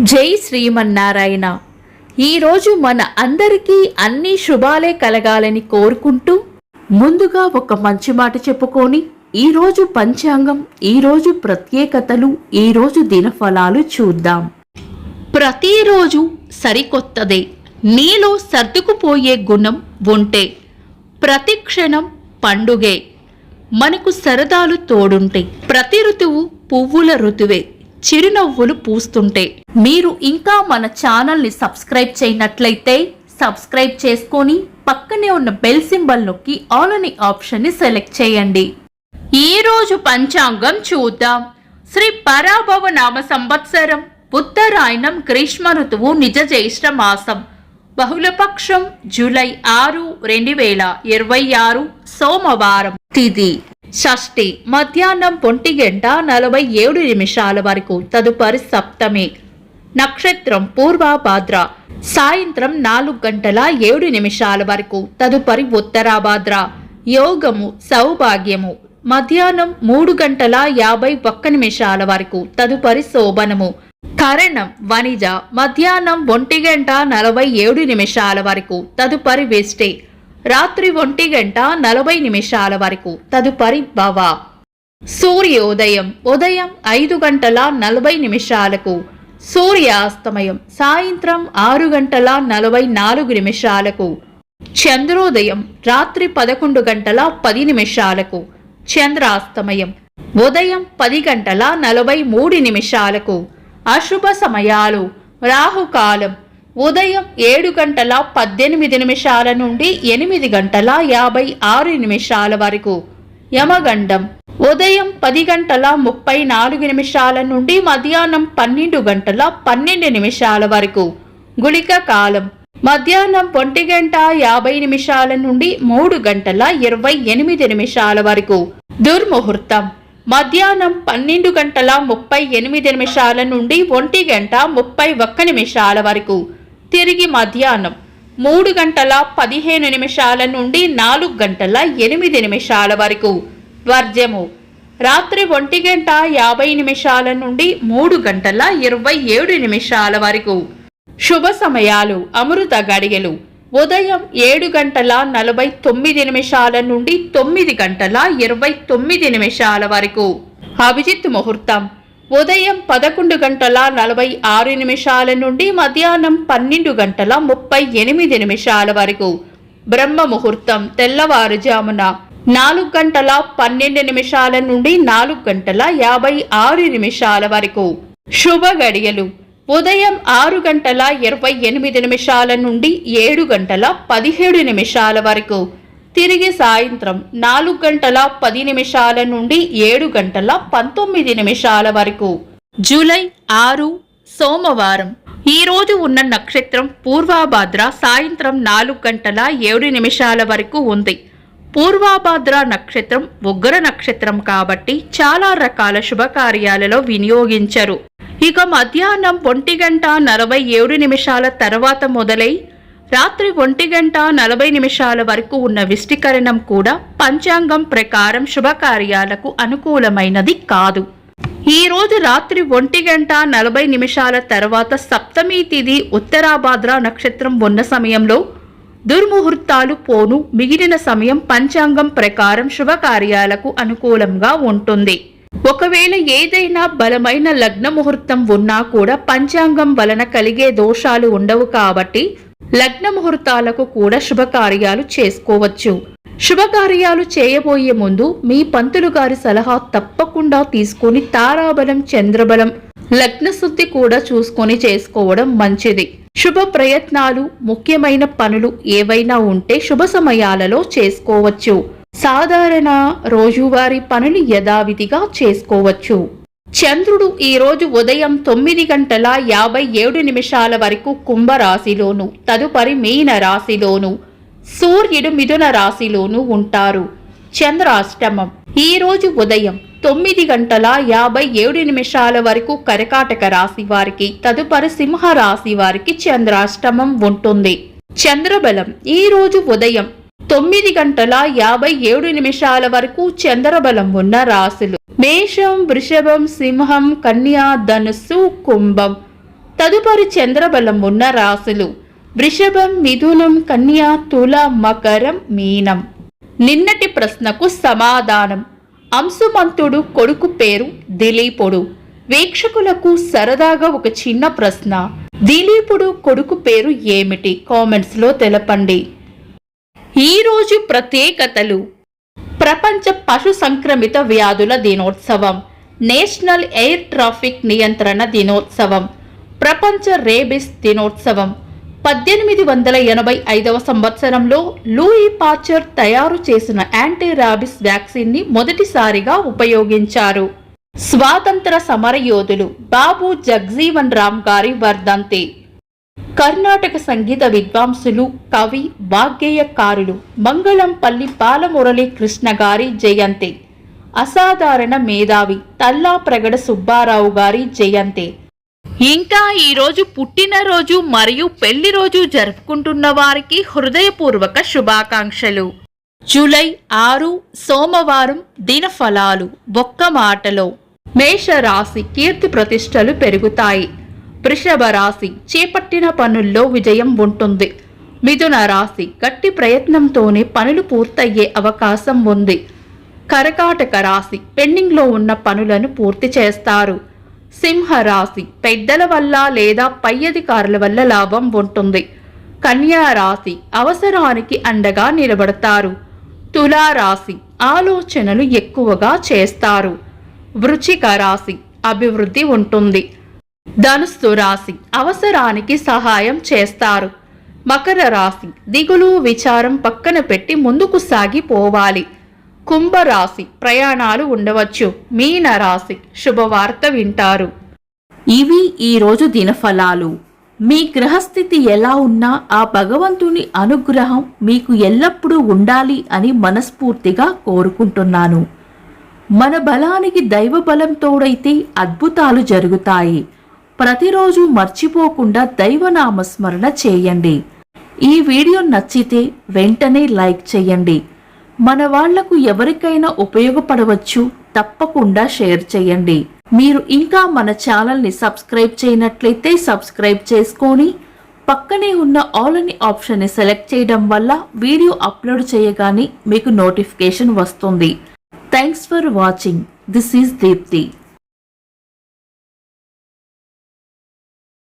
జై శ్రీమన్నారాయణ. ఈరోజు మన అందరికీ అన్ని శుభాలే కలగాలని కోరుకుంటూ ముందుగా ఒక మంచి మాట చెప్పుకొని ఈరోజు పంచాంగం, ఈరోజు ప్రత్యేకతలు, ఈరోజు దినఫలాలు చూద్దాం. ప్రతిరోజు సరికొత్తదే. నీలో సర్దుకుపోయే గుణం ఉంటే ప్రతి క్షణం పండుగే. మనకు సరదాలు తోడుంటే ప్రతి ఋతువు పువ్వుల ఋతువే. చిరునవ్వులు పూస్తుంటే. మీరు ఇంకా మన ఛానల్ని సబ్స్క్రైబ్ చేయనట్లయితే సబ్స్క్రైబ్ చేసుకొని పక్కనే ఉన్న బెల్ సింబల్ నొక్కి ఆల్ అనే ఆప్షన్ని సెలెక్ట్ చేయండి. ఈరోజు పంచాంగం చూద్దాం. శ్రీ పరాభవ నామ సంవత్సరం, ఉత్తరాయణం, గ్రీష్మ ఋతువు, నిజ జ్యేష్ఠ మాసం, బహుళపక్షం, జూలై 6, 2026, సోమవారం. తిథి షష్ఠి, మధ్యాహ్నం 1:47 వరకు. తదుపరి సప్తమి. నక్షత్రం పూర్వభాద్ర, సాయంత్రం 4:07 వరకు. తదుపరి ఉత్తరాభాద్ర. యోగము సౌభాగ్యము, మధ్యాహ్నం 3:51 వరకు. తదుపరి శోభనము. కరణం వనిజ, మధ్యాహ్నం 1:47 వరకు. తదుపరి వేష్టి, రాత్రి 1:40 వరకు. తదుపరి భవ. సూర్యోదయం ఉదయం 5:40. సూర్యాస్తమయం సాయంత్రం 6:44. చంద్రోదయం రాత్రి 11:10. చంద్రాస్తమయం ఉదయం 10:43. అశుభ సమయాలు. రాహుకాలం ఉదయం 7:18 నుండి 8:56 వరకు. యమగండం ఉదయం 10:34 నుండి మధ్యాహ్నం 12:12 వరకు. గుళిక కాలం మధ్యాహ్నం 1:50 నుండి 3:28 వరకు. దుర్ముహూర్తం మధ్యాహ్నం 12:38 నుండి 1:31 వరకు. తిరిగి మధ్యాహ్నం 3:15 నుండి 4:08 వరకు. వర్జము రాత్రి 1:50 నుండి 3:27 వరకు. శుభ సమయాలు. అమృత గడియలు ఉదయం 7:49 నుండి 9:29 వరకు. అభిజిత్ ముహూర్తం ఉదయం 11:46 నుండి మధ్యాహ్నం 12:38 వరకు. బ్రహ్మ ముహూర్తం తెల్లవారుజామున 4:12 నుండి 4:56 వరకు. శుభ గడియలు ఉదయం 6:28 నుండి 7:17 వరకు. తిరిగి సాయంత్రం 4:10 నుండి 7:19 వరకు. జూలై 6 సోమవారం. ఈ రోజు ఉన్న నక్షత్రం పూర్వభాద్ర, సాయంత్రం 4:07 వరకు ఉంది. పూర్వభాద్ర నక్షత్రం ఉగ్ర నక్షత్రం కాబట్టి చాలా రకాల శుభకార్యాలలో వినియోగించరు. ఇక మధ్యాహ్నం 1:47 తర్వాత మొదలై రాత్రి 1:40 వరకు ఉన్న విష్టికరణం కూడా పంచాంగం ప్రకారం శుభకార్యాలకు అనుకూలమైనది కాదు. ఈ రోజు రాత్రి 1:40 తర్వాత సప్తమి తిథి, ఉత్తరాభాద్ర నక్షత్రం ఉన్న సమయంలో దుర్ముహూర్తాలు పోను. మిగిలిన సమయం పంచాంగం ప్రకారం శుభకార్యాలకు అనుకూలంగా ఉంటుంది. ఒకవేళ ఏదైనా బలమైన లగ్న ముహూర్తం ఉన్నా కూడా పంచాంగం వలన కలిగే దోషాలు ఉండవు కాబట్టి లగ్న ముహూర్తాలకు కూడా శుభకార్యాలు చేసుకోవచ్చు. శుభకార్యాలు చేయబోయే ముందు మీ పంతులు గారి సలహా తప్పకుండా తీసుకొని తారాబలం, చంద్రబలం, లగ్న శుద్ధి కూడా చూసుకొని చేసుకోవడం మంచిది. శుభ ప్రయత్నాలు, ముఖ్యమైన పనులు ఏవైనా ఉంటే శుభ సమయాలలో చేసుకోవచ్చు. సాధారణ రోజువారీ పనులు యథావిధిగా చేసుకోవచ్చు. చంద్రుడు ఈ రోజు ఉదయం 9:57 వరకు కుంభరాశిలోను, తదుపరి మీన రాశిలోను, సూర్యుడు మిథున రాశిలోను ఉంటారు. చంద్రాష్టమం ఈ రోజు ఉదయం 9:57 వరకు కర్కాటక రాశి వారికి, తదుపరి సింహ రాశి వారికి చంద్రాష్టమం ఉంటుంది. చంద్రబలం ఈ రోజు ఉదయం 9:57 వరకు చంద్రబలం ఉన్న రాశులు మేషం, వృషభం, సింహం, కన్యా, ధనుస్సు, కుంభం. తదుపరి చంద్రబలం ఉన్న రాశులు వృషభం, మిథునం, కన్య, తుల, మకరం, మీనం. నిన్నటి ప్రశ్నకు సమాధానం. అంశుమంతుడు కొడుకు పేరు దిలీపుడు. వీక్షకులకు సరదాగా ఒక చిన్న ప్రశ్న, దిలీపుడు కొడుకు పేరు ఏమిటి? కామెంట్స్ లో తెలపండి. ఈరోజు ప్రత్యేకతలు: ప్రపంచ పశు సంక్రమిత వ్యాధుల దినోత్సవం, నేషనల్ ఎయిర్ ట్రాఫిక్ నియంత్రణ దినోత్సవం, ప్రపంచ రేబిస్ దినోత్సవం. 1885 సంవత్సరంలో లూయి పాచర్ తయారు చేసిన యాంటీ ర్యాబిస్ వ్యాక్సిన్ ని మొదటిసారిగా ఉపయోగించారు. స్వాతంత్ర సమరయోధులు బాబు జగ్జీవన్ రామ్ గారి వర్ధంతి. కర్ణాటక సంగీత విద్వాంసులు, కవి, వాగ్గేయకారులు మంగళంపల్లి బాలమురళీ కృష్ణ గారి జయంతి. అసాధారణ మేధావి తల్లాప్రగడ సుబ్బారావు గారి జయంతి. ఇంకా ఈరోజు పుట్టినరోజు మరియు పెళ్లి రోజు జరుపుకుంటున్న వారికి హృదయపూర్వక శుభాకాంక్షలు. జూలై 6 సోమవారం. దినఫలాలు ఒక్క మాటలో: మేషరాశి కీర్తి ప్రతిష్టలు పెరుగుతాయి. వృషభ రాశి చేపట్టిన పనుల్లో విజయం ఉంటుంది. మిథున రాశి గట్టి ప్రయత్నంతోనే పనులు పూర్తయ్యే అవకాశం ఉంది. కర్కాటక రాశి పెండింగ్లో ఉన్న పనులను పూర్తి చేస్తారు. సింహరాశి పెద్దల వల్ల లేదా పై అధికారుల వల్ల లాభం ఉంటుంది. కన్యా రాశి అవసరానికి అండగా నిలబడతారు. తులారాశి ఆలోచనలు ఎక్కువగా చేస్తారు. వృశ్చిక రాశి అభివృద్ధి ఉంటుంది. ధనుస్సు రాశి అవసరానికి సహాయం చేస్తారు. మకర రాశి దిగులు విచారం పక్కన పెట్టి ముందుకు సాగిపోవాలి. కుంభరాశి ప్రయాణాలు ఉండవచ్చు. మీన రాశి శుభవార్త వింటారు. ఇవి ఈరోజు దినఫలాలు. మీ గ్రహస్థితి ఎలా ఉన్నా ఆ భగవంతుని అనుగ్రహం మీకు ఎల్లప్పుడూ ఉండాలి అని మనస్ఫూర్తిగా కోరుకుంటున్నాను. మన బలానికి దైవ బలం తోడైతే అద్భుతాలు జరుగుతాయి. ప్రతిరోజు మర్చిపోకుండా దైవనామస్మరణ చేయండి. ఈ వీడియో నచ్చితే వెంటనే లైక్ చేయండి. మన వాళ్లకు ఎవరికైనా ఉపయోగపడవచ్చు. తప్పకుండా షేర్ చేయండి. మీరు ఇంకా మన ఛానల్ని సబ్స్క్రైబ్ చేయనట్లయితే సబ్స్క్రైబ్ చేసుకొని పక్కనే ఉన్న ఆల్ అని ఆప్షన్ని సెలెక్ట్ చేయడం వల్ల వీడియో అప్లోడ్ చేయగానే మీకు నోటిఫికేషన్ వస్తుంది. Thanks for watching. This is Deepti.